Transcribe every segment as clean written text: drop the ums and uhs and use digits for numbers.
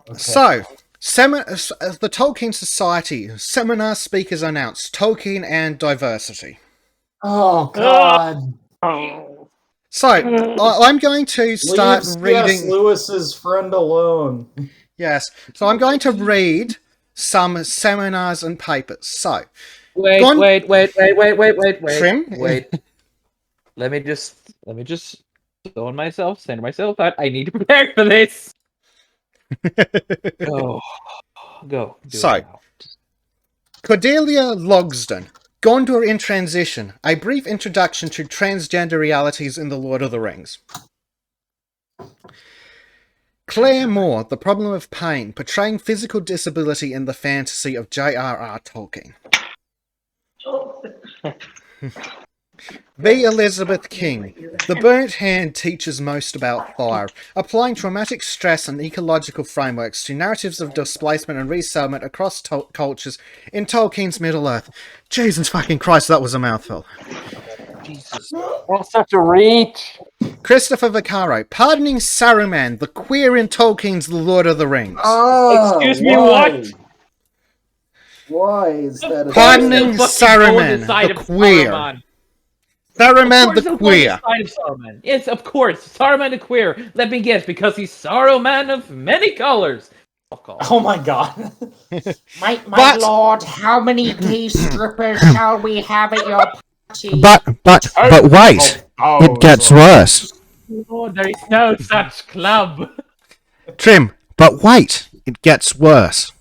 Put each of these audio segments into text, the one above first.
Okay. So, the Tolkien Society, seminar speakers announced Tolkien and diversity. Oh, God. So, I'm going to start Leave reading... C.S. Lewis's friend alone. Yes, so I'm going to read some seminars and papers. So, Wait. Trim? Wait. Let me just center myself out. I need to prepare for this. Go. Do So, it now. Cordelia Logsdon, Gondor in Transition, a brief introduction to transgender realities in The Lord of the Rings. Claire Moore, The Problem of Pain, portraying physical disability in the fantasy of J.R.R. Tolkien. V. Elizabeth King, The Burnt Hand teaches most about fire, applying traumatic stress and ecological frameworks to narratives of displacement and resettlement across cultures in Tolkien's Middle-earth. Jesus fucking Christ, that was a mouthful. Jesus. That's such a reach. Christopher Vaccaro, Pardoning Saruman, the queer in Tolkien's The Lord of the Rings. Excuse me, what? Why is that? Pardoning Saruman, the queer. Saruman the queer. Yes, of course, Saruman the queer. Let me guess, because he's Saruman of many colors. Oh my God. My lord, how many gay strippers shall we have at your party? But wait, it gets worse. Oh, there is no such club. Trim, but wait, it gets worse.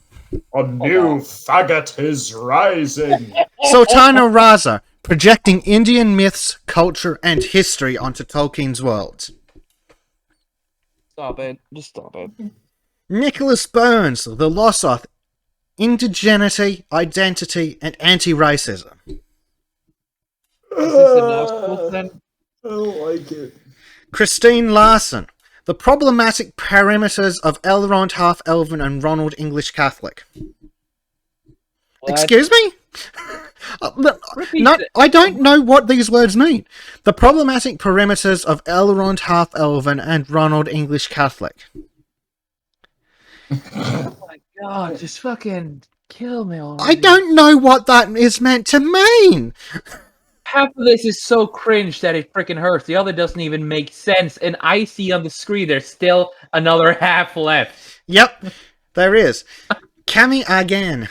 A new faggot is rising. Sultana Raza, projecting Indian myths, culture, and history onto Tolkien's worlds. Stop it. Just stop it. Nicholas Burns, The Lossoth, Indigeneity, Identity, and Anti-Racism. Is this enough, then? I don't like it. Christine Larson, The Problematic Perimeters of Elrond Half-Elven and Ronald English Catholic. What? Excuse me? I don't know what these words mean. The Problematic Perimeters of Elrond Half-Elven and Ronald English Catholic. Oh my God, just fucking kill me already. I don't know what that is meant to mean. Half of this is so cringe that it freaking hurts. The other doesn't even make sense. And I see on the screen there's still another half left. Yep, there is. Cami again.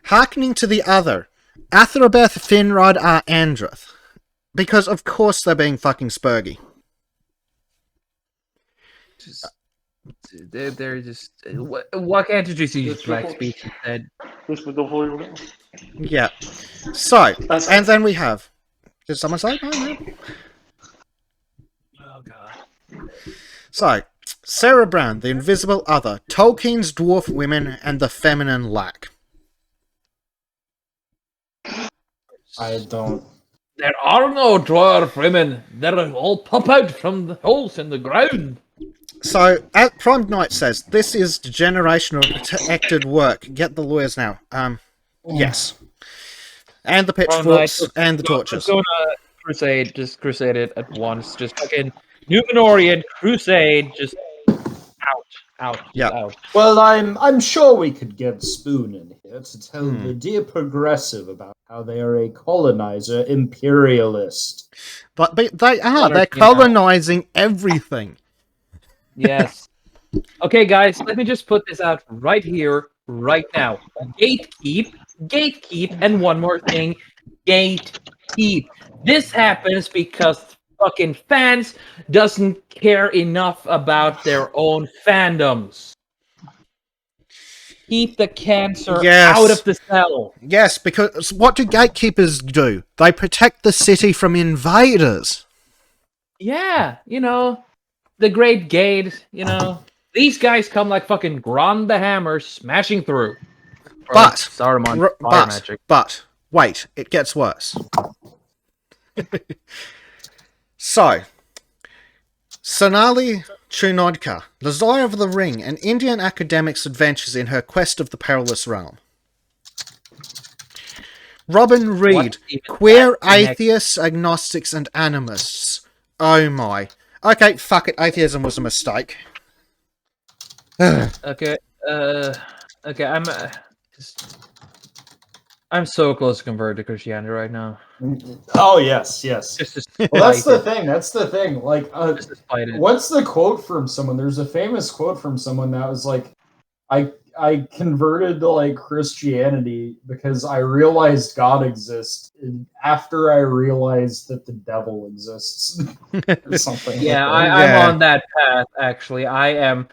Harkening to the other. Athrobeth Finrod are Andrith. Because of course they're being fucking spurgy. They're just... Why can't you just use black speech instead? Yeah. So, and then we have... Did someone say? No. Oh God. So, Sarah Brown, The Invisible Other, Tolkien's Dwarf Women and the Feminine Lack. I don't. There are no dwarf women. They're all pop out from the holes in the ground. So, Prime Knight says, this is generational protected work. Get the lawyers now. Yes. And the pitchforks and the torches. Go to crusade, just crusade it at once. Just fucking Numenorian crusade, just out. Well, I'm sure we could get Spoon in here to tell the dear progressive about how they are a colonizer imperialist. But they are. They're colonizing everything. Yes. Okay, guys, let me just put this out right here, right now. Gatekeep, and one more thing, gatekeep. This happens because fucking fans doesn't care enough about their own fandoms. Keep the cancer out of the cell. Yes, because what do gatekeepers do? They protect the city from invaders. Yeah, the Great Gate, These guys come like fucking Gron the Hammer smashing through. But, Saruman, fire magic. But, wait, it gets worse. So, Sonali Chunodka, the Tsar of the Ring, an Indian academic's adventures in her quest of the perilous realm. Robin Reed, queer atheists, agnostics, and animists. Oh my. Okay, fuck it, atheism was a mistake. Okay, Okay, I'm so close to convert to Christianity right now. Oh yes, yes. Just to Well, that's spite the it. thing. That's the thing. Like, Just to spite it. what's the quote from someone? There's a famous quote from someone that was like, I converted to like Christianity because I realized God exists after I realized that the devil exists, or something. Yeah, like that. I'm Yeah. on that path. Actually, I'm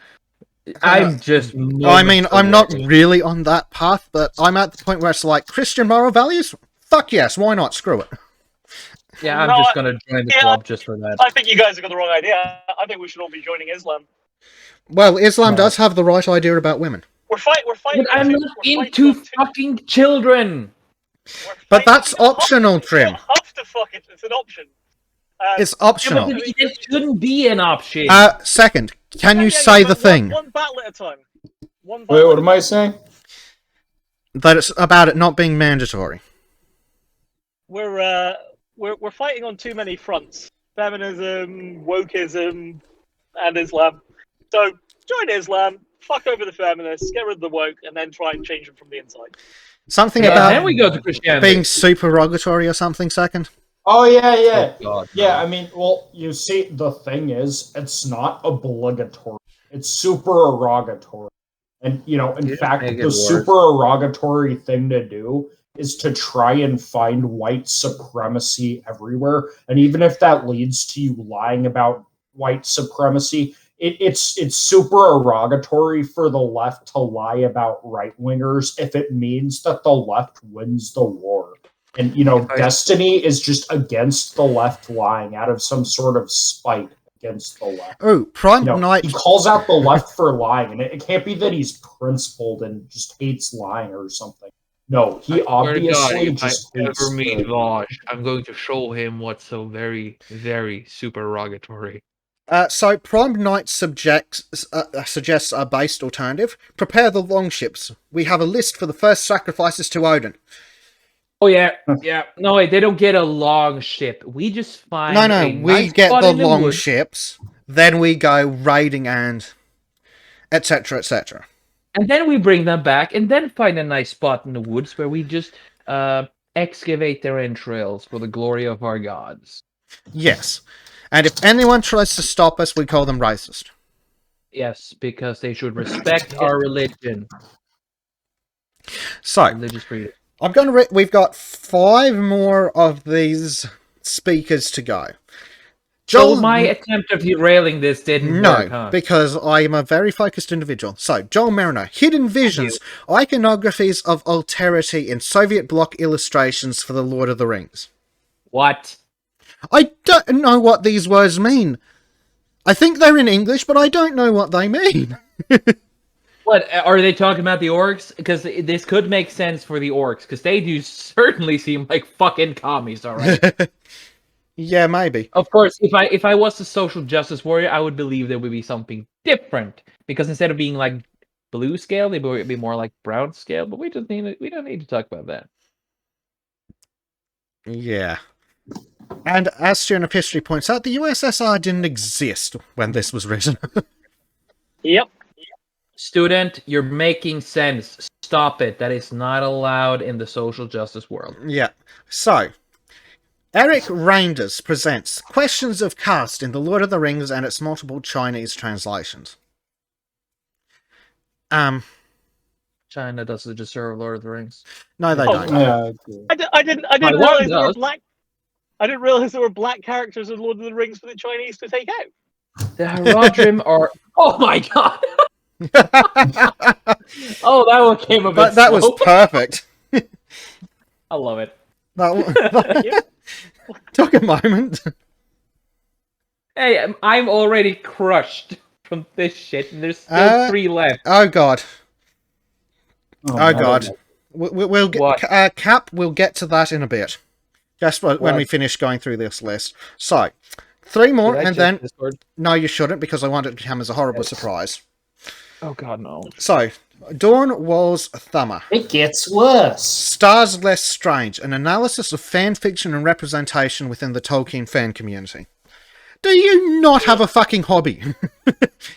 just. I mean, I'm not moments away. really on that path, but I'm at the point where it's like, Christian moral values? Fuck yes, why not? Screw it. Yeah, I'm No, just gonna join the club just for that. I think you guys have got the wrong idea. I think we should all be joining Islam. Well, Islam No. does have the right idea about women. We're fighting. But I'm not into fucking children. But that's optional, Trim. You don't have to fuck it. It's an option. It's Yeah, optional. but it shouldn't be an option. Second, can you say the thing? One battle at a time. Wait, what am I saying? That it's about it not being mandatory. We're fighting on too many fronts: feminism, wokeism, and Islam. So join Islam, fuck over the feminists, get rid of the woke, and then try and change them from the inside. Something Yeah, about then we go to Christianity. being supererogatory or something, second? Oh yeah. Oh, God, Yeah, no. I mean, well, you see, the thing is, it's not obligatory. It's supererogatory. And, in You fact, make it the worse. supererogatory thing to do is to try and find white supremacy everywhere. And even if that leads to you lying about white supremacy, it's supererogatory for the left to lie about right-wingers if it means that the left wins the war. And, Destiny is just against the left lying out of some sort of spite against the left. Oh, Prime Knight. He calls out the left for lying, and it can't be that he's principled and just hates lying or something. No, he obviously just hates ever meet the- Vosh, I'm going to show him what's so very, very supererogatory. So Prime Knight suggests a based alternative. Prepare the longships. We have a list for the first sacrifices to Odin. Oh yeah. No wait, they don't get a long ship. We just find No, a we nice get spot the in long woods, ships, then we go raiding and etc. etc. and then we bring them back, and then find a nice spot in the woods where we just excavate their entrails for the glory of our gods. Yes. And if anyone tries to stop us, we call them racist. Yes, because they should respect our religion, So, religious freedom. I'm going to we've got 5 more of these speakers to go. So my attempt of derailing this didn't work, huh? Because I am a very focused individual. So, Joel Mariner, Hidden Visions, iconographies of alterity in Soviet bloc illustrations for the Lord of the Rings. What? I don't know what these words mean. I think they're in English, but I don't know what they mean. What, are they talking about the orcs? Because this could make sense for the orcs, because they do certainly seem like fucking commies, alright? Yeah, maybe. Of course, if I was a social justice warrior, I would believe there would be something different. Because instead of being like blue scale, they would be more like brown scale, but we don't need to talk about that. Yeah. And as Student of History points out, the USSR didn't exist when this was written. Yep. Student, you're making sense. Stop it. That is not allowed in the social justice world. Yeah. So, Eric Reinders presents Questions of Caste in The Lord of the Rings and its multiple Chinese translations. China doesn't deserve Lord of the Rings. No, they Oh, don't. Yeah, okay. I didn't My one realize there were does. black. I didn't realize there were black characters in Lord of the Rings for the Chinese to take out. The Haradrim are... Oh my god! Oh, that one came a bit But that was slow. perfect. I love it. That took a moment. Hey, I'm already crushed from this shit, and there's still 3 left. Oh god. Oh my god. We'll get, What? Cap, we'll get to that in a bit. Just when What? we finish going through this list. So, 3 more, Did I and check then... Discord? No, you shouldn't, because I want it to come as a horrible surprise. Oh god, no. So, Dawn Walls Thummer. It gets worse. Stars Less Strange, an analysis of fan fiction and representation within the Tolkien fan community. Do you not have a fucking hobby?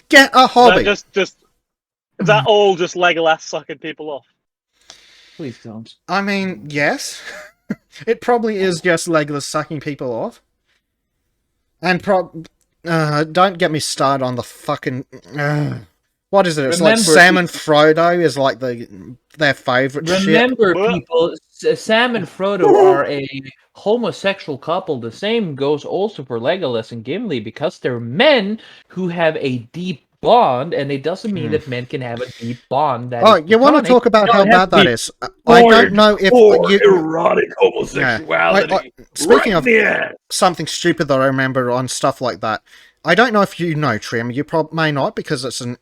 Get a hobby! No, just Is that all just Legolas sucking people off? Please don't. I mean, yes. It probably is just Legolas sucking people off. And don't get me started on the fucking... what is it? It's like Remember, Sam and Frodo is like their favourite shit. Remember, What? people, Sam and Frodo are a homosexual couple. The same goes also for Legolas and Gimli, because they're men who have a deep bond, and it doesn't mean that men can have a deep bond. That Oh, is you want to platonic. talk about No, how it has bad to that be is? I don't know if you... erotic homosexuality. Speaking of Yeah. something stupid that I remember on stuff like that, I don't know if you know, Trim, you may not, because it's an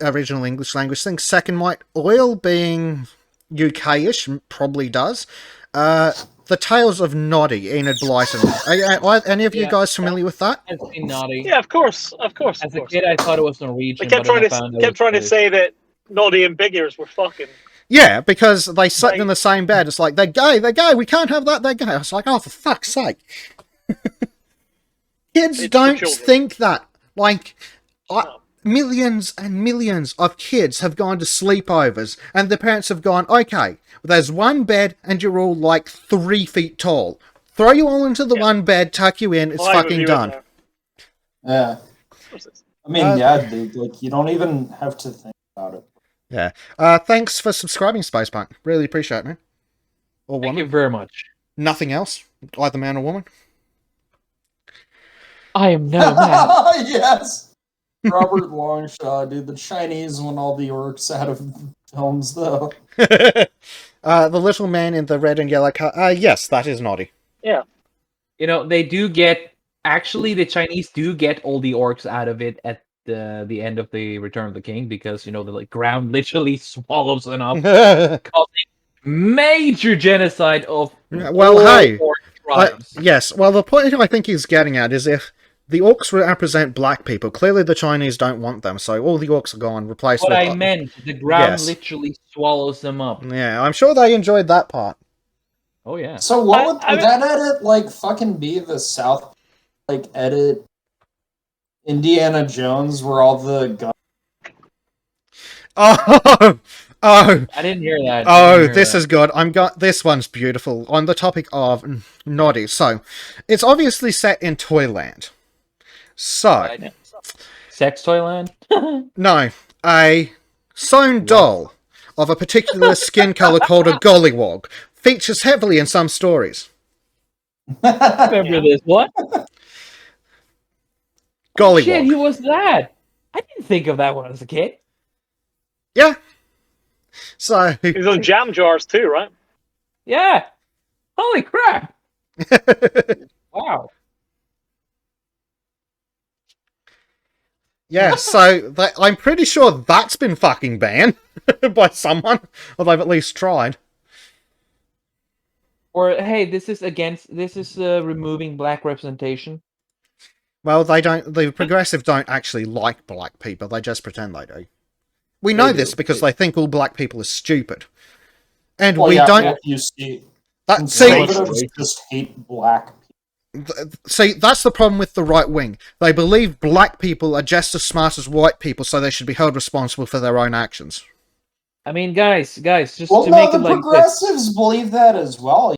original English language thing. Second white oil, being UK-ish, probably does. The Tales of Noddy, Enid Blyton. Are any of you guys familiar with that? I've seen Naughty. Yeah, of course. As a kid, I thought it was Norwegian. They kept but then trying I to found out it was say that Noddy and Big Ears were fucking. Yeah, because they sit in Right. the same bed. It's like, they're gay, we can't have that, they're gay. I was like, oh, for fuck's sake. Kids It's for don't children. think that. Like, No. millions and millions of kids have gone to sleepovers, and the parents have gone, okay, there's one bed, and you're all like 3 feet tall. Throw you all into the one bed, tuck you in, it's 5 of fucking you in done. there. Yeah. Of course it's- I mean, yeah, dude, like, you don't even have to think about it. Yeah. Thanks for subscribing, Spacepunk. Really appreciate it, man. Or Thank woman. you very much. Nothing else? Either man or woman? I am no man. Yes! Robert Longshot, dude. The Chinese want all the orcs out of films, though. The little man in the red and yellow car. Yes, that is naughty. Yeah. You know, they do get... Actually, the Chinese do get all the orcs out of it at the end of the Return of the King, because, you know, the ground literally swallows them up, causing major genocide of Well, all hey, orc tribes. yes. Well, the point I think he's getting at is if the orcs represent black people, clearly the Chinese don't want them, so all the orcs are gone, replaced What with... I meant, the ground yes. literally swallows them up. Yeah, I'm sure they enjoyed that part. Oh yeah. So what would I mean- that edit, like, fucking be the South, like, edit Indiana Jones where all the guns... Oh! Oh! I didn't hear that. Oh, this is good. This one's beautiful. On the topic of naughty. So, it's obviously set in Toyland. So, Sex Toyland? no, a sewn doll of a particular skin color called a gollywog features heavily in some stories. Remember this? What? Gollywog. Shit, who was that? I didn't think of that one as a kid. Yeah. So, He's on jam jars too, right? Yeah. Holy crap. Wow. yeah, so I'm pretty sure that's been fucking banned by someone, or they've at least tried. Or hey, this is removing black representation. Well, the progressive don't actually like black people, they just pretend they do. We know this because they think all black people are stupid. And Well, we yeah, don't... if you see... See, Conservatives just hate black people. see, that's the problem with the right wing. They believe black people are just as smart as white people, so they should be held responsible for their own actions. I mean, guys, just Well, to no, make the it like this. progressives believe that as well.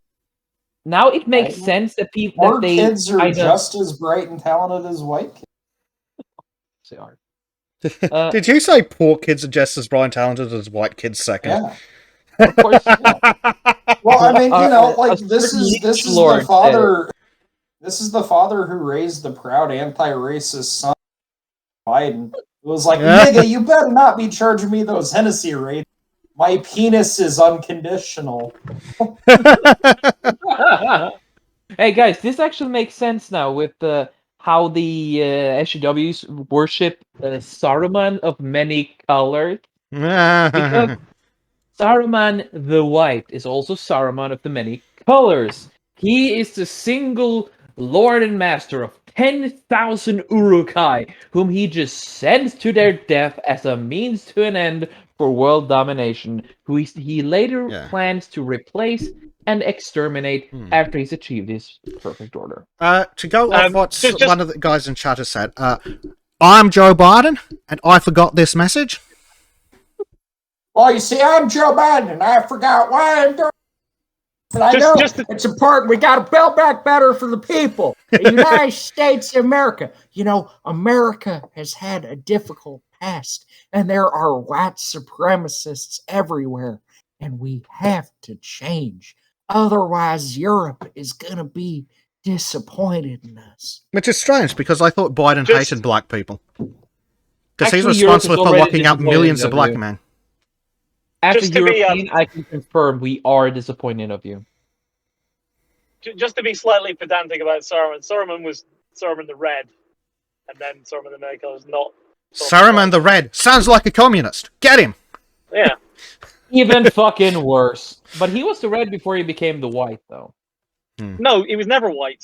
Now it makes Right. sense that people Our that they kids are I know- just as bright and talented as white kids. They are. Did you say poor kids are just as bright and talented as white kids second? Yeah. Of course. Yeah. Well, I mean, you know, like a this certain is Lord the father. This is the father who raised the proud anti-racist son, Biden. It was like, nigga, you better not be charging me those Hennessy rates. My penis is unconditional. Hey guys, this actually makes sense now with how the SJWs worship Saruman of many colors. Because Saruman the White is also Saruman of the many colors. He is the single lord and master of 10,000 Urukai, whom he just sends to their death as a means to an end for world domination, who he later plans to replace and exterminate after he's achieved his perfect order. To go off what just- one of the guys in chat has said, I'm Joe Biden, and I forgot this message. Well, you see, I'm Joe Biden, and I forgot why I'm doing. But I know it's important. We got to build back better for the people. The United States of America. You know, America has had a difficult past, and there are white supremacists everywhere, and we have to change. Otherwise, Europe is going to be disappointed in us. Which is strange, because I thought Biden hated black people. Because he's Actually, Europe responsible is for already locking up disappointed millions of of black you. men. As a Just to be, European, I can confirm we are disappointed of you. Just to be slightly pedantic about Saruman, Saruman was Saruman the Red, and then Saruman the Many Colors not. Saruman the Red sounds like a communist. Get him. Yeah. Even fucking worse. But he was the red before he became the white, though. No, he was never white.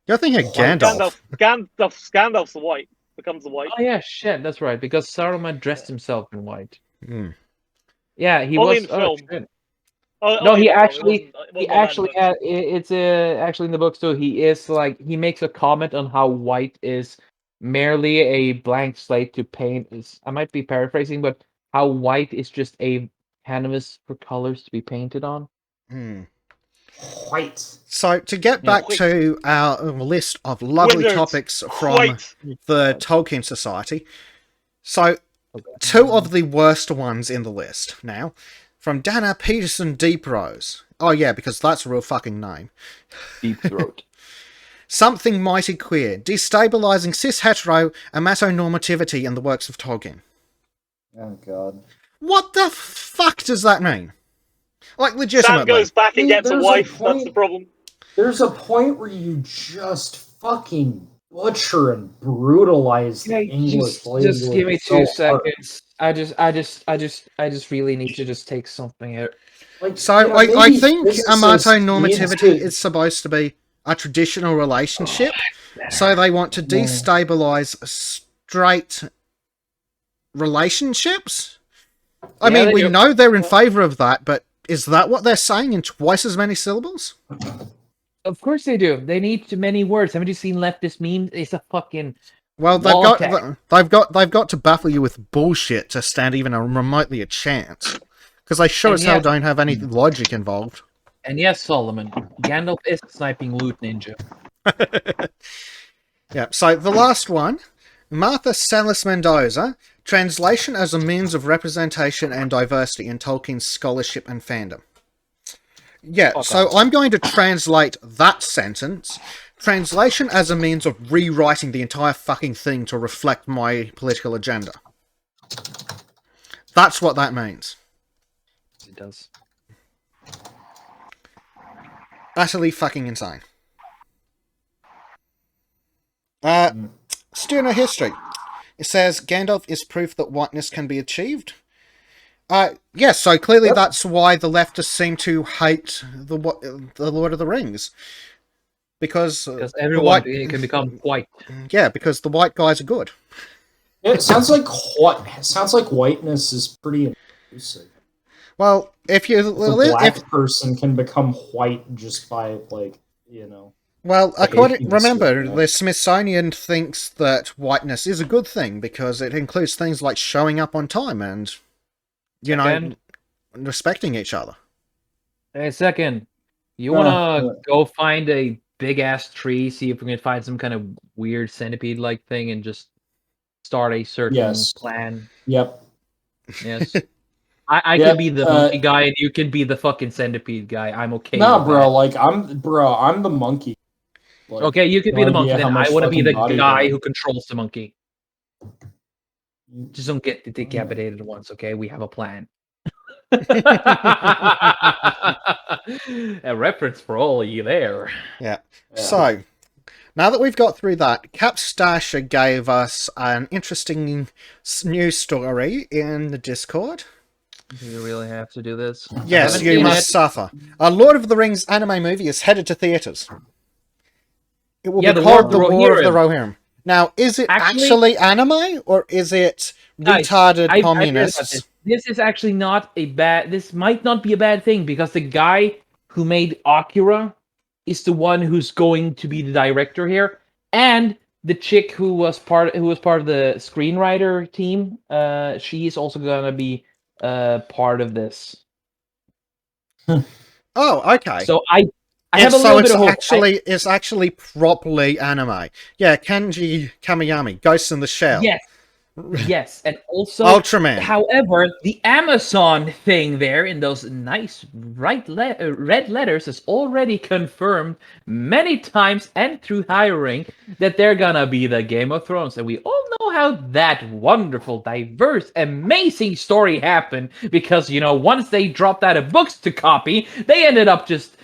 You're thinking Gandalf. Gandalf's the white. Becomes the white. Oh yeah, shit, that's right. Because Saruman dressed himself in white. Mm. Yeah, he Only was. in film. Shit. Oh, No, only he in film. actually, It wasn't had. It's actually in the books too. He is like he makes a comment on how white is merely a blank slate to paint. I might be paraphrasing, but how white is just a canvas for colors to be painted on. Mm. White. So, to get back to our list of lovely topics from the Tolkien Society, so 2 of the worst ones in the list now, from Dana Peterson Deep Rose. Oh yeah, because that's a real fucking name. Deep Throat. Something mighty queer, destabilizing cis-hetero amatonormativity in the works of Tolkien. Oh god. What the fuck does that mean? Like, legitimately. Sam goes back and gets a wife, that's the problem. There's a point where you just fucking butcher and brutalize the English language. Just give me 2 seconds. I just really need to just take something out. Like, so I think amatonormativity is supposed to be a traditional relationship, so they want to destabilize straight relationships? I mean, we know they're in favour of that, but is that what they're saying in twice as many syllables? Of course they do. They need too many words. Haven't you seen leftist memes? It's a fucking well, they've got to baffle you with bullshit to stand even remotely a chance, because they sure as hell don't have any logic involved. And yes, Solomon, Gandalf is a sniping loot ninja. Yeah. So the last one, Martha Salis Mendoza, translation as a means of representation and diversity in Tolkien's scholarship and fandom. Yeah, so I'm going to translate that sentence. Translation as a means of rewriting the entire fucking thing to reflect my political agenda. That's what that means. It does. Utterly fucking insane. Student history. It says Gandalf is proof that whiteness can be achieved. Yes, so clearly that's why the leftists seem to hate the Lord of the Rings. Because everyone can become white. Yeah, because the white guys are good. Yeah, it sounds like whiteness is pretty inclusive. Well, if you a black person can become white just by Well, remember, the Smithsonian thinks that whiteness is a good thing because it includes things like showing up on time and respecting each other. Hey, second, you wanna go find a big ass tree, see if we can find some kind of weird centipede-like thing, and just start a certain plan? Yep. Yes. I can be the monkey guy, and you can be the fucking centipede guy. I'm okay. No, bro. Like I'm the monkey. Like, okay, you can be the monkey. Then I want to be the guy who controls the monkey. Just don't get decapitated at once, okay? We have a plan. A reference for all of you there. Yeah. So, now that we've got through that, Cap Stasher gave us an interesting news story in the Discord. Do you really have to do this? Yes, you must suffer. A Lord of the Rings anime movie is headed to theaters. It will be called The War of the Rohirrim. Now, is it actually anime, or is it retarded communists? This is actually not a bad... This might not be a bad thing, because the guy who made Akira is the one who's going to be the director here, and the chick who was part of the screenwriter team, she is also gonna be part of this. Oh, okay. So I have a little bit of hope. It's actually properly anime. Yeah, Kanji Kamiyami, Ghost in the Shell. Yes, and also Ultraman. However, the Amazon thing there in those nice red letters is already confirmed many times and through hiring that they're gonna be the Game of Thrones, and we all know how that wonderful, diverse, amazing story happened because once they dropped out of books to copy, they ended up just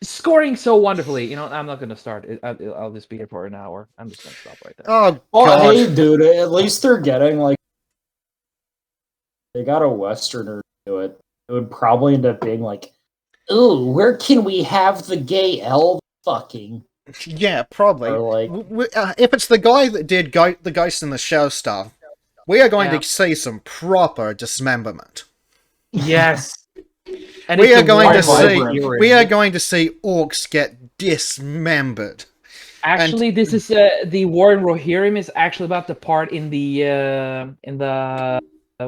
scoring so wonderfully. I'm not gonna start. I'll just be here for an hour. I'm just gonna stop right there. Oh, well, God. hey, dude, at least they're getting, like, they got a Westerner to do it. It would probably end up being like, ooh, where can we have the gay elf fucking? Yeah, probably. Or like, if it's the guy that did the Ghost in the Shell stuff, we are going to see some proper dismemberment. Yes. And we are going to see orcs get dismembered. Actually, this is the war in Rohirrim is actually about the part in the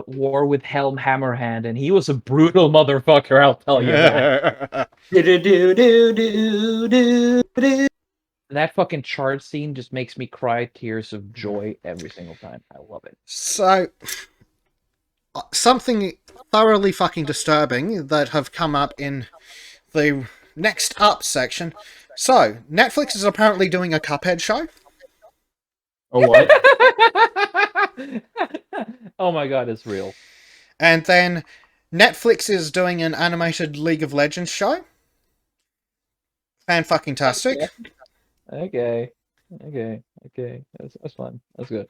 war with Helm Hammerhand, and he was a brutal motherfucker. I'll tell you that. That fucking chart scene just makes me cry tears of joy every single time. I love it. So, something thoroughly fucking disturbing that have come up in the next up section. So, Netflix is apparently doing a Cuphead show. oh, what? Oh my god, it's real. And then Netflix is doing an animated League of Legends show. Fan-fucking-tastic. Okay. That's fun. That's good.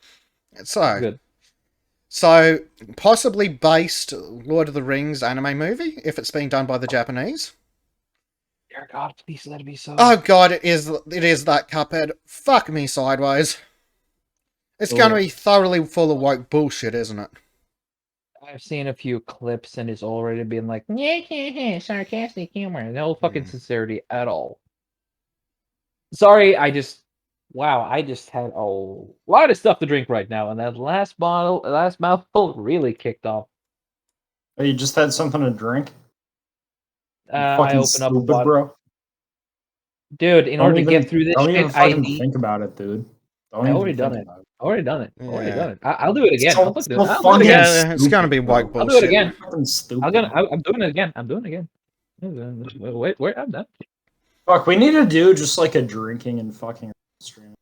So, possibly based Lord of the Rings anime movie, if it's being done by the Japanese. Dear God, please let it be so. Oh God, it is that Cuphead. Fuck me sideways. It's going to be thoroughly full of woke bullshit, isn't it? I've seen a few clips and it's already been like, sarcastic humor. No fucking sincerity at all. Sorry, I just had a lot of stuff to drink right now, and that last mouthful really kicked off. Oh, you just had something to drink? I opened up a bottle. Bro. Dude, in order to get through this shit, I need... think about it, dude. I already done it. Already done it. I'll do it again. It's gonna be white bullshit. I'll do it again. I'm doing it again. Wait, I'm done. Fuck, we need to do just like a drinking and fucking stream.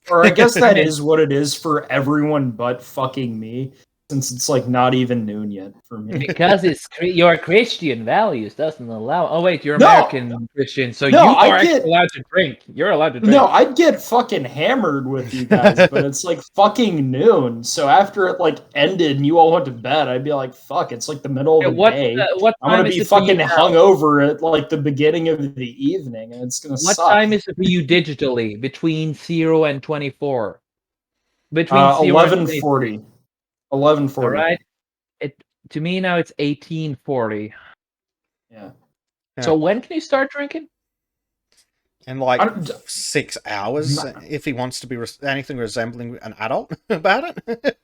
Or I guess that is what it is for everyone but fucking me, since it's like not even noon yet for me. Because it's your Christian values doesn't allow. Oh wait, you're American Christian, so you are allowed to drink. You're allowed to drink. No, I'd get fucking hammered with you guys, but it's like fucking noon. So after it like ended and you all went to bed, I'd be like, "Fuck!" It's like the middle of the day. I'm gonna be fucking hungover at like the beginning of the evening, and it's gonna suck. What time is it for you digitally? Between 0 and 24. Between 11:40. 11:40. All right. To me now it's 18:40. Yeah. So when can you start drinking? In like 6 hours, if he wants to be anything resembling an adult about it.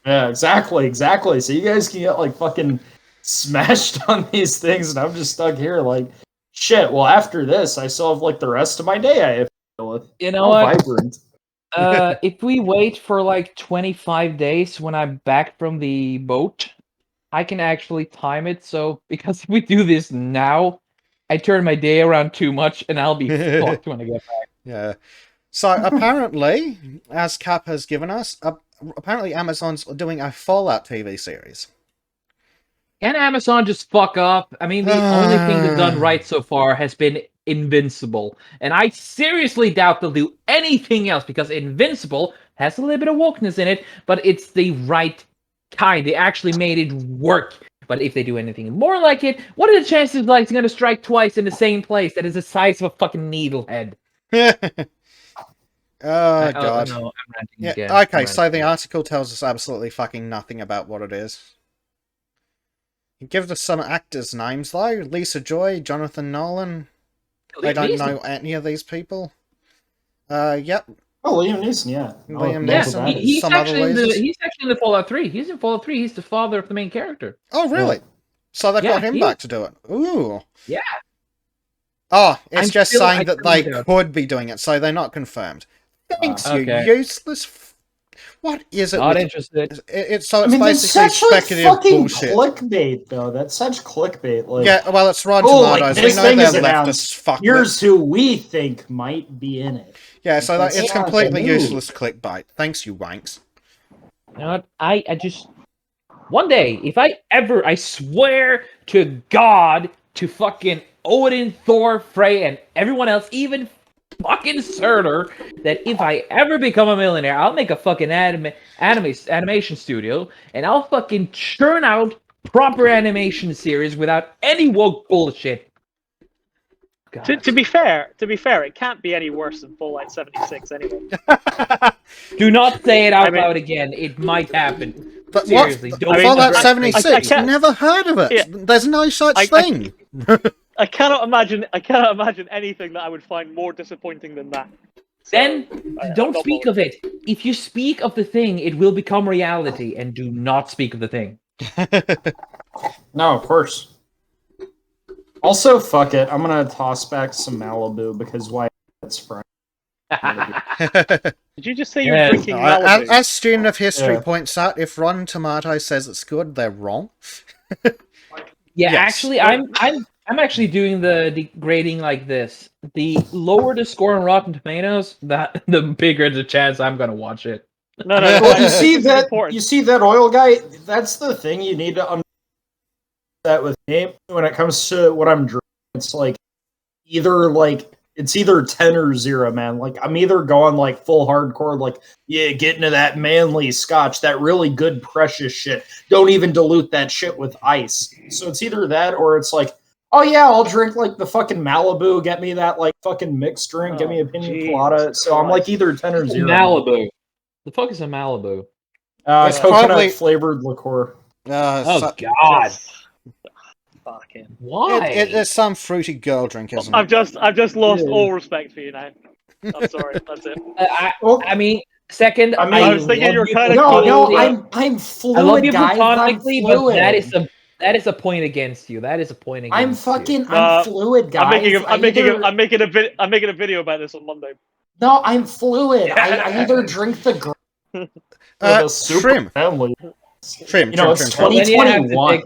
Yeah, exactly. So you guys can get like fucking smashed on these things, and I'm just stuck here like, shit. Well, after this, I still have like the rest of my day I have to deal with. You know what? Vibrant. If we wait for like 25 days when I'm back from the boat, I can actually time it. So, because if we do this now, I turn my day around too much and I'll be fucked when I get back. Yeah. So, apparently, as Cap has given us, apparently Amazon's doing a Fallout TV series. Can Amazon just fuck up? I mean, the only thing they've done right so far has been Invincible. And I seriously doubt they'll do anything else because Invincible has a little bit of wokeness in it, but it's the right kind. They actually made it work. But if they do anything more like it, what are the chances like it's going to strike twice in the same place that is the size of a fucking needlehead? Oh, God. No, I'm ranting again. Okay, so the article tells us absolutely fucking nothing about what it is. It gives us some actors' names, though. Lisa Joy, Jonathan Nolan. I don't know any of these people. Yep. Oh, Liam Neeson, yeah. Liam Yeah, Neeson. he's Some other actually in the lasers. he's actually in the Fallout 3. He's in Fallout 3. He's the father of the main character. Oh, really? Yeah. So they've Yeah, got him he- back to do it. Ooh. Yeah. Oh, it's I'm just still- saying I that still they doubt. could be doing it, so they're not confirmed. Thanks, you Okay. useless. What is it? Not with- interested. It's I mean, that's basically such like speculative fucking bullshit. clickbait, though. That's such clickbait. Like, Yeah, well, it's Rotten oh, like, Tomatoes. this We know thing they're is leftist announced. fuck. Here's who we think might be in it. Yeah, so That's it's not completely the news. useless clickbait. Thanks, you wanks. You know what? I just one day, if I swear to God, to fucking Odin, Thor, Frey, and everyone else, even fucking Surtur, that if I ever become a millionaire, I'll make a fucking animation studio, and I'll fucking churn out proper animation series without any woke bullshit. God. To be fair, it can't be any worse than Fallout 76 anyway. Do not say it out I mean- loud again. It might happen. But Seriously, what? don't Fallout ever- 76. I can't- Never heard of it. Yeah. There's no such I- thing. I cannot imagine anything that I would find more disappointing than that. So, Then I'm don't not speak bothered. of it. If you speak of the thing, it will become reality, and do not speak of the thing. No, of course. Also, fuck it. I'm gonna toss back some Malibu because why? It's Friday. Did you just say you're Yeah. drinking as, Malibu? as student of history Yeah. points out, if Rotten Tomatoes says it's good, they're wrong. Yeah, Yes. actually, I'm actually doing the grading like this. The lower the score on Rotten Tomatoes, the bigger the chance I'm gonna watch it. No, Well, you this see is that? important. You see that oil guy? That's the thing you need to understand that with me when it comes to what I'm drinking. It's like it's either 10 or 0, man. Like I'm either going like full hardcore, like yeah, get into that manly scotch, that really good precious shit. Don't even dilute that shit with ice. So it's either that or it's like, oh yeah, I'll drink like the fucking Malibu, get me that like fucking mixed drink, get me a pina Jesus colada. So I'm like either 10 or 0. Malibu. The fuck is a Malibu? It's Coconut probably- flavored liqueur. Oh God! Fucking. Why? It's some fruity girl drink, isn't I've it? just lost Yeah. all respect for you now. I'm sorry. That's it. I mean, second, I mean, I was thinking love you were you kinda No, cool. I'm fluid, I love you guys. I'm platonically, but fluid. that is a point against you. That is a point against I'm you. fucking. No, I'm fluid, guys. I'm making a video about this on Monday. No, I'm fluid. I either drink the or the super Shrimp. family. Shrimp, You know, it's shrimp. Well, then you have to 2021.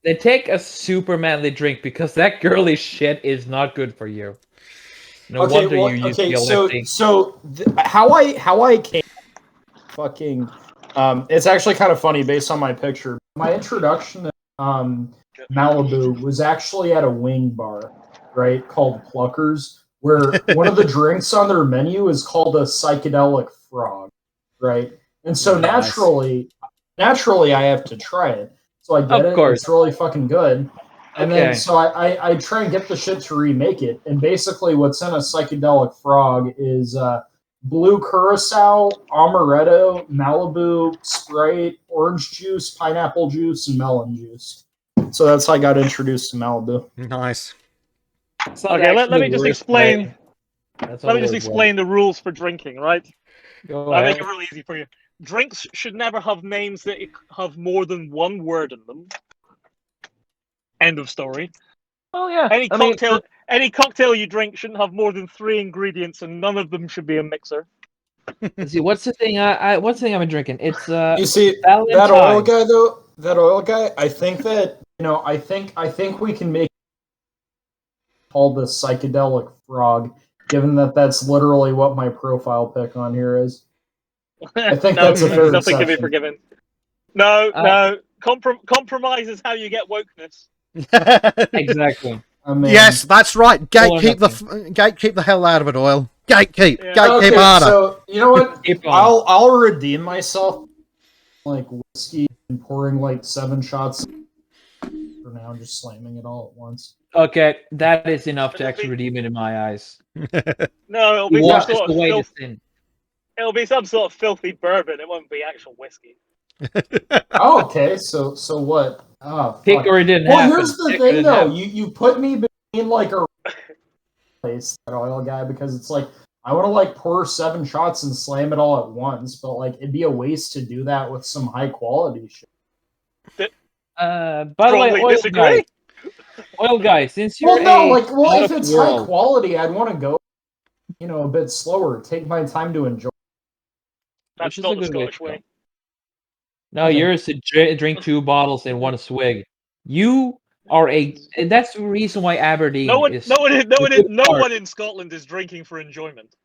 Then take a super manly drink because that girly shit is not good for you. No wonder you used to be a lefty. How I came fucking it's actually kind of funny based on my picture. My introduction to Malibu was actually at a wing bar, right, called Pluckers, where one of the drinks on their menu is called a psychedelic frog, right? And so Nice. naturally I have to try it. So I get Of it. course. It's really fucking good. And Okay. then so I try and get the shit to remake it. And basically what's in a psychedelic frog is blue curacao, amaretto, Malibu, Sprite, orange juice, pineapple juice, and melon juice. So that's how I got introduced to Malibu. Nice. It's not Okay, let actually me just worth explain. it. That's Let me all just worth it. explain the rules for drinking, right? Go I'll make ahead. it really easy for you. Drinks should never have names that have more than one word in them. End of story. Oh yeah. Any I mean, cocktail you drink shouldn't have more than 3 ingredients, and none of them should be a mixer. let's see, what's the thing? What's the thing I've been drinking? It's You see Valentine. that oil guy though. That oil guy. I think that I think we can make called the psychedelic frog, given that that's literally what my profile pic on here is. I think that's a fair nothing can be exception. forgiven. No, Uh, no. Compromise is how you get wokeness. Exactly. I mean, Yes, that's right. All or Gatekeep the hell out of it, oil. Gatekeep. Yeah. Gatekeep Okay, harder. so you know what? Keep on. I'll redeem myself, like whiskey and pouring like 7 shots. For now, I'm just slamming it all at once. Okay, that is enough to actually redeem it in my eyes. No, it'll You be want some this sort the of way to filth, sin. it'll be some sort of filthy bourbon. It won't be actual whiskey. Oh, okay, so what? Oh, Pick fuck. or it didn't Well, happen. here's the Pick or it thing, didn't though. happen. You put me between like a place, that oil guy, because it's like I want to like pour 7 shots and slam it all at once, but like it'd be a waste to do that with some high quality shit. By the way, oil guy, since you're if it's high quality, I'd want to go, a bit slower, take my time to enjoy. That's not the Scottish way. No, yours to drink 2 bottles in one swig. You are and that's the reason why Aberdeen no one in Scotland is drinking for enjoyment.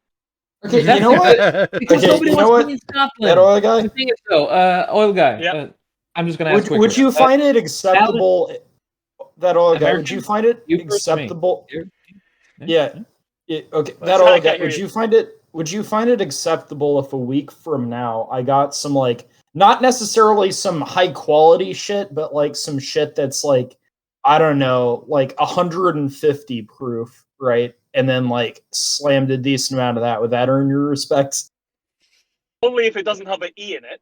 Okay, you know what? Because nobody wants to be in Scotland. That oil guy? The thing is, though, oil guy. Yeah. I'm just gonna ask. Would you find it acceptable? That oil guy. Would you find it acceptable? Yeah. Okay. That oil guy. Would you find it? Would you find it acceptable if a week from now I got some not necessarily some high quality shit, but like some shit that's like, I don't know, like 150 proof, right? And then like slammed a decent amount of that. Would that earn your respect? Only if it doesn't have an E in it.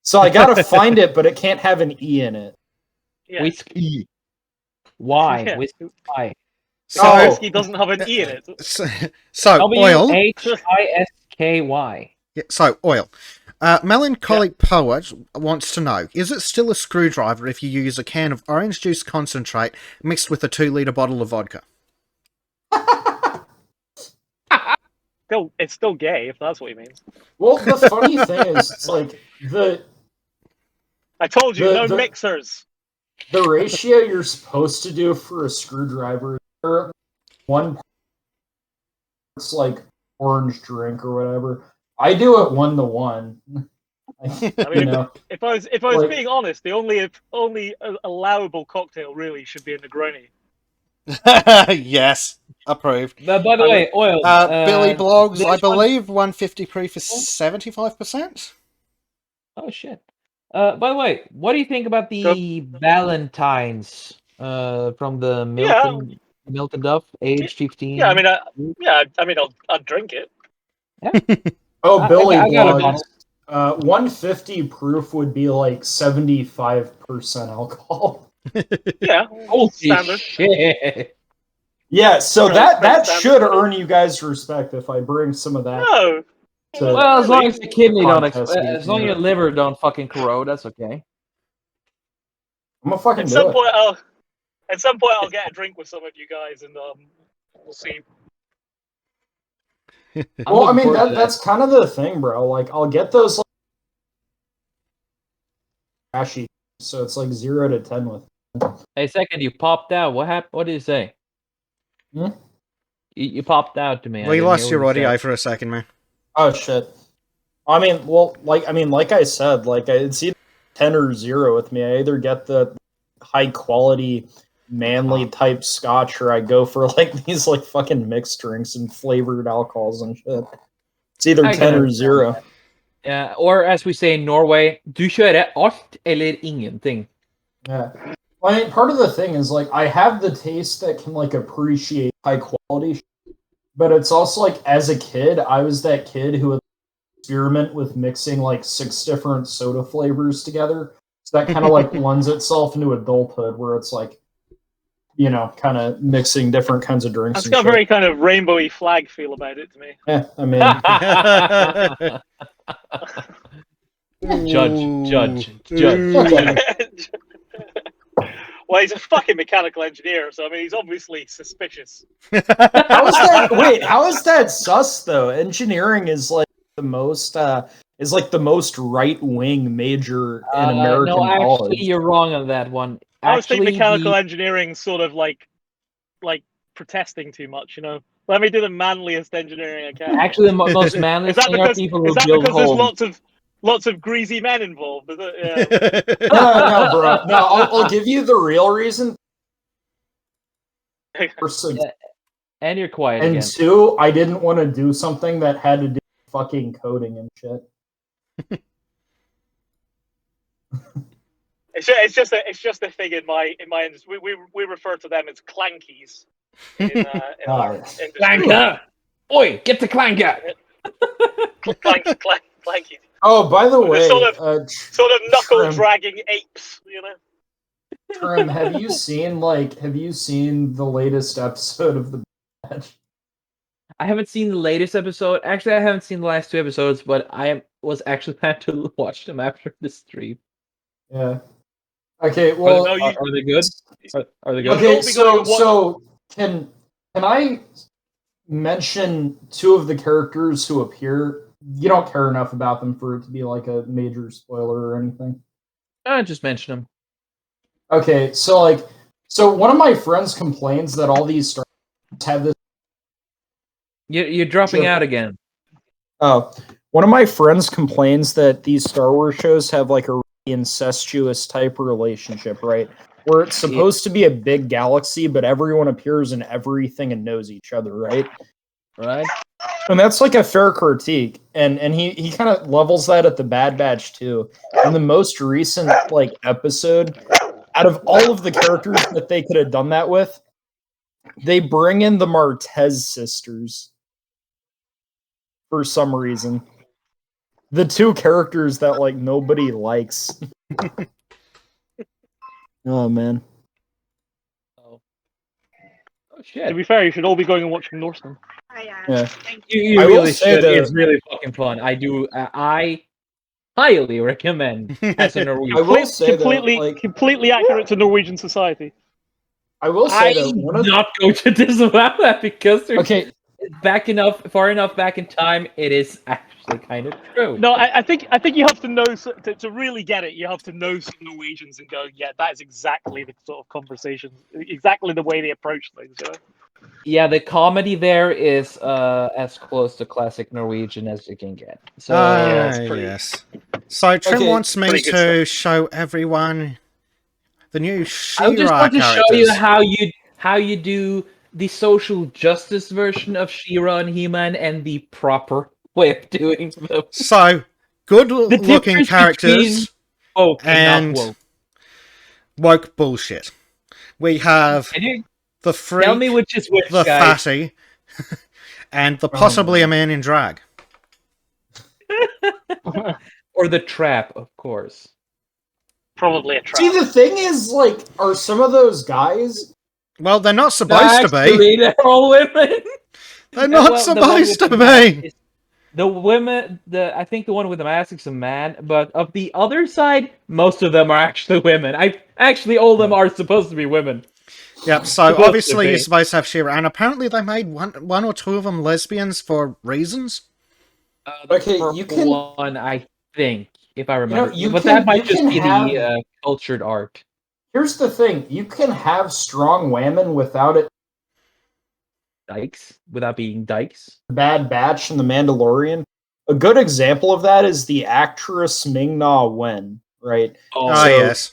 So I gotta find it, but it can't have an E in it. Yeah. Whiskey. Why? Yeah. Whiskey. Why? So whiskey doesn't have an E in it. So oil. WHISKY. Yeah, so oil. Melancholic Poet wants to know, is it still a screwdriver if you use a can of orange juice concentrate mixed with a 2-litre bottle of vodka? It's still gay, if that's what he means. Well, the funny thing is, it's like I told you, no mixers. The ratio you're supposed to do for a screwdriver, one it's like orange drink or whatever. I do it 1-to-1. I mean, if I was being honest, the only allowable cocktail really should be a Negroni. Yes, approved. By the way, oil. Billy Blogs, I believe 150 proof is 75%. Oh shit! By the way, what do you think about the Valentines from the Milton Duff, age 15? Yeah, I mean, I'll drink it. Yeah. Oh, Billy Blogs. 150 proof would be like 75% alcohol. Yeah. Holy standard. Shit. Yeah, so that should earn you guys respect if I bring some of that. No. Well, as long as the kidney as long as your liver don't fucking corrode, that's okay. I'm gonna fucking At some point, I'll get a drink with some of you guys, and we'll see. Well, I mean, that's kind of the thing, bro. Like, I'll get those trashy, so it's like 0 to 10 with. Hey, second, you popped out. What happened? What did you say? You popped out to me. Well, you lost your audio for a second, man. Oh shit. I mean, like I said, like it's either 10 or 0 with me. I either get the high quality, manly type scotch, or I go for like these like fucking mixed drinks and flavored alcohols and shit. It's either 10 or 0. Yeah, or as we say in Norway, du kjører alt eller ingenting. Yeah. Well, I mean, part of the thing is like I have the taste that can like appreciate high quality shit, but it's also like as a kid, I was that kid who would experiment with mixing like 6 different soda flavors together. So that kind of like lends itself into adulthood where it's like, kind of mixing different kinds of drinks. It's got a very kind of rainbowy flag feel about it to me. Yeah, I mean... Judge. Well, he's a fucking mechanical engineer, so I mean, he's obviously suspicious. How is that sus though? Engineering is like the most right wing major in American college. No, actually, you're wrong on that one. I was thinking mechanical engineering sort of like protesting too much, Let me do the manliest engineering I can. Actually, the most manliest thing are people who build homes. There's lots of greasy men involved? Is it? Yeah. No, bro. No, I'll give you the real reason. And you're quiet and again. 2, I didn't want to do something that had to do with fucking coding and shit. It's just a thing in my industry. We refer to them as clankies. In our industry. Clanker! Oi, get the clanker! Clankies. Oh, by the way, sort of knuckle dragging apes, Trim, have you seen the latest episode of The Bad Batch? I haven't seen the latest episode. Actually, I haven't seen the last 2 episodes, but I was actually planning to watch them after the stream. Yeah. Okay. Well, are they good? Are they good? Okay. So can I mention 2 of the characters who appear? You don't care enough about them for it to be like a major spoiler or anything. Just mention them. Okay. So one of my friends complains that all these Star Wars have this. You're dropping out again. Oh, one of my friends complains that these Star Wars shows have like a incestuous type of relationship, right? Where it's supposed to be a big galaxy, but everyone appears in everything and knows each other, right? Right. And that's like a fair critique, and he kind of levels that at the Bad Batch too. In the most recent like episode, out of all of the characters that they could have done that with, they bring in the Martez sisters for some reason. The 2 characters that like nobody likes. Oh man. Oh shit. To be fair, you should all be going and watching Norseman. Yeah. You really should. It's really fucking fun. I highly recommend as a Norwegian. I will say completely accurate to Norwegian society. I will say I'm not going to disavow that because there's far enough back in time, it is actually kind of true. No, I think you have to know to really get it. You have to know some Norwegians and go, yeah, that is exactly the sort of conversation, exactly the way they approach things. You know? Yeah, the comedy there is as close to classic Norwegian as you can get. So yes. So Trim wants me to show everyone the new She-Ra I just want to characters. show you how you do the social justice version of She-Ra and He-Man and the proper way of doing them. So, good-looking characters and woke bullshit. We have the freak, tell me which is which, the guys. fatty, and the possibly a man in drag. Or the trap, of course. Probably a trap. See, the thing is, like, are some of those guys... Well, they're not supposed to be. They're all women. They're not supposed to be. The women, I think the one with the mask is a man, but of the other side, most of them are actually women. All of them are supposed to be women. Yep, so obviously you're supposed to have She-Ra, and apparently they made one or 2 of them lesbians for reasons. Okay, you can... one, I think, if I remember. But that might just be the cultured art. Here's the thing, you can have strong women without it... Dykes? Without being dykes? Bad Batch and The Mandalorian. A good example of that is the actress Ming-Na Wen, right? Yes.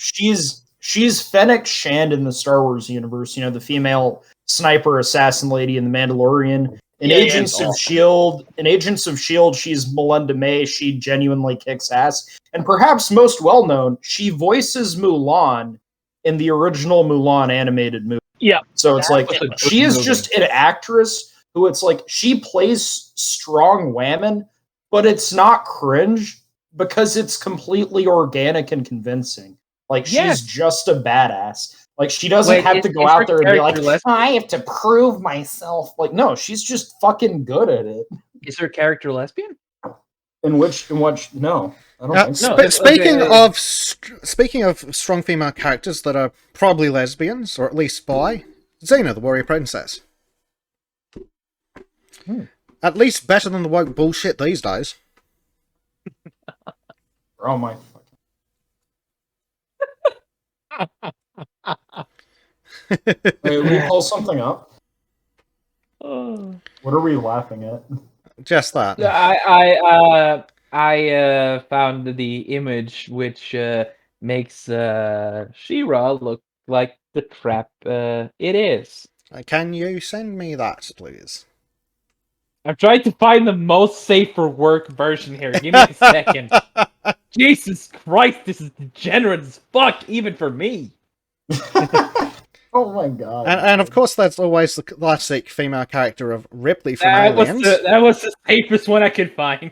She's Fennec Shand in the Star Wars universe, the female sniper assassin lady in The Mandalorian. In Agents of S.H.I.E.L.D., she's Melinda May. She genuinely kicks ass. And perhaps most well-known, she voices Mulan in the original Mulan animated movie. Yeah. So it's like, she is just an actress who it's like, she plays strong women, but it's not cringe because it's completely organic and convincing. Like, she's just a badass. Like, she doesn't have to go out there and be like, I have to prove myself. Like, no, she's just fucking good at it. Is her character lesbian? In which, no. I don't think so. Speaking of strong female characters that are probably lesbians, or at least bi, Xena, the warrior princess. At least better than the woke bullshit these days. Oh my Wait, we pull something up? What are we laughing at? Just that. I found the image which makes She-Ra look like the trap it is. Can you send me that, please? I'm trying to find the most safe for work version here. Give me a second. Jesus Christ, this is degenerate as fuck, even for me. Oh my god. And of course, that's always the classic female character of Ripley from Aliens. That was the safest one I could find.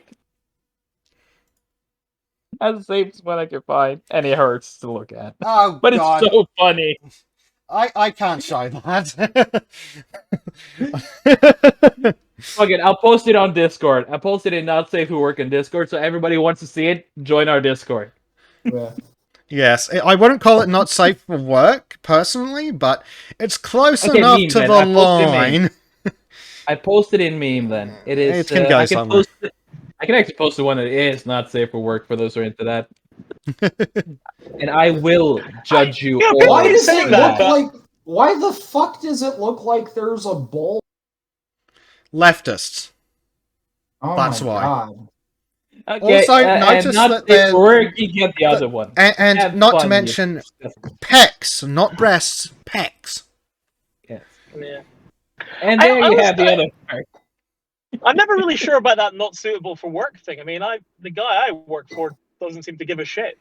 That's the safest one I could find. And it hurts to look at. Oh, but God. It's so funny. I can't show that. Fuck it, I'll post it on Discord. I posted it Not Safe for Work in Discord, so everybody who wants to see it, join our Discord. Yeah. Yes, I wouldn't call it not safe for work, personally, but it's close Okay, enough meme to then. the I posted a meme. line. I posted in meme then. It is. It can go I can somewhere. post. I can actually post the one that is not safe for work for those who are into that. And I will judge you all. Why does it for look that. like? Why the fuck does it look like there's a bowl? Leftists. Oh That's my why. God. Okay, Also, notice and not that safe they're- for work, you get the other one. And Have not to fun, mention you- pecs, not breasts, pecs. Yes. Yeah. And there you was- have the other part. I'm never really sure about that not suitable for work thing. I mean, the guy I work for doesn't seem to give a shit.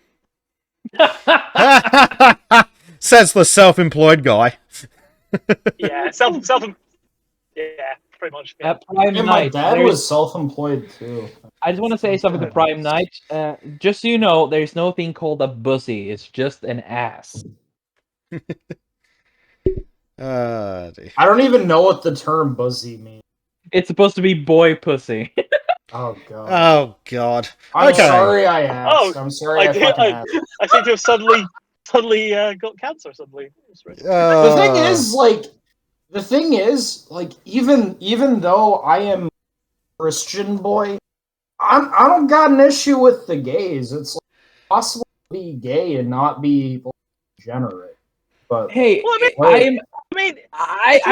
Says the self-employed guy. Yeah, yeah, pretty much. Yeah. At Prime Yeah, my Night, dad there's- was self-employed too. I just want to say something to Prime Night. Just so you know, there's no thing called a pussy. It's just an ass. Dear. I don't even know what the term "buzzy" means. It's supposed to be boy pussy. Oh God. Oh God. I'm Okay. sorry I asked. Oh, I'm sorry I did- fucking asked. I seem to have suddenly got cancer suddenly. The thing is, like, even though I am a Christian boy, I don't got an issue with the gays. It's like, possible to be gay and not be like, degenerate. But Hey, Well, I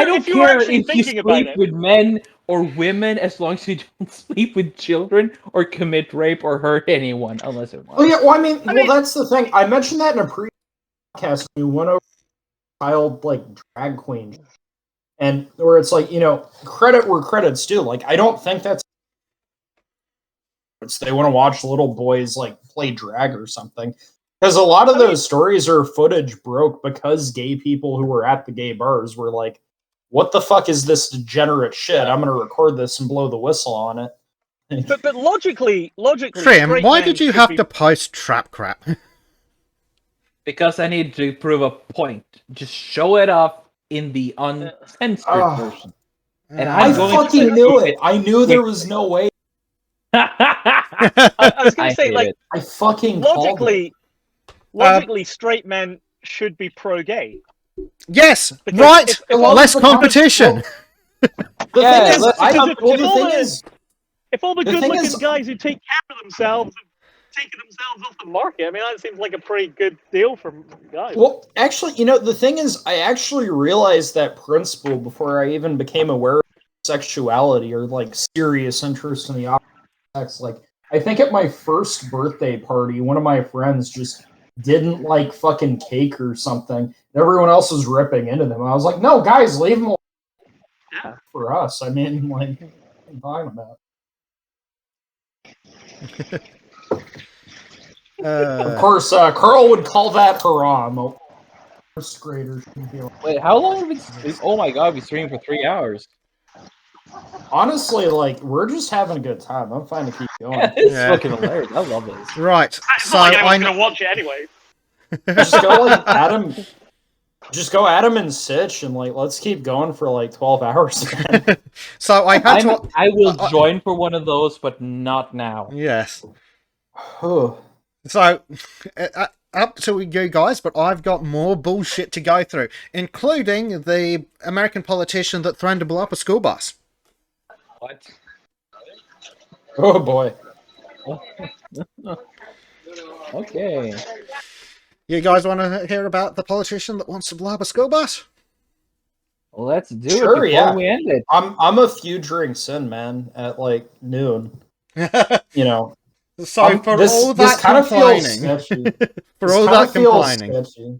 don't if you were care actually if you thinking about sleep it. with men or women as long as you don't sleep with children or commit rape or hurt anyone, unless it oh was. yeah, well I mean, that's the thing. I mentioned that in a previous podcast. We went over child like drag queen, and where it's like, credit where credit's due. Like, I don't think that's they want to watch little boys like play drag or something. Because a lot of those stories are footage broke because gay people who were at the gay bars were like, what the fuck is this degenerate shit? I'm going to record this and blow the whistle on it. But logically, Trim, straight why men did you should have be- to post trap crap? Because I need to prove a point. Just show it off in the uncensored version. And I I'm going to fucking knew it. I knew there was no way. I was going I to say, hate like, it. I fucking called it. logically, straight men should be pro-gay. Yes, Because right. if all Less the competition. The Yeah, thing is, let's- If all the The thing good-looking is- guys who take care of themselves have taken themselves off the market, I mean, that seems like a pretty good deal for guys. Well, actually, the thing is, I actually realized that principle before I even became aware of sexuality or like serious interest in the opposite sex. Like, I think at my first birthday party, one of my friends just didn't like fucking cake or something. And everyone else was ripping into them. I was like, no, guys, leave them alone. Yeah. For us. I mean, like, what are you talking about? Of course, Carl would call that haram. First graders should be like, Wait, how long have we been streaming? Oh my god, we streamed for 3 hours. honestly, like, we're just having a good time. I'm fine to keep going. Yeah, it's Yeah. fucking hilarious. I love this. Right. It's So not like anyone's I going to watch it anyway. Just go like Adam. Just go Adam and Sitch, and like let's keep going for like 12 hours. Man. so I had to. I will join for one of those, but not now. Yes. Whew. So up to you guys, but I've got more bullshit to go through, including the American politician that threatened to blow up a school bus. What? Oh boy. Okay. You guys want to hear about the politician that wants to blow up a school bus? Let's do Sure, it before yeah. we end it. I'm a few drinks in, man. At like noon, So for this, all this that kind of feels complaining, sketchy. for This all kinda that feels complaining, sketchy.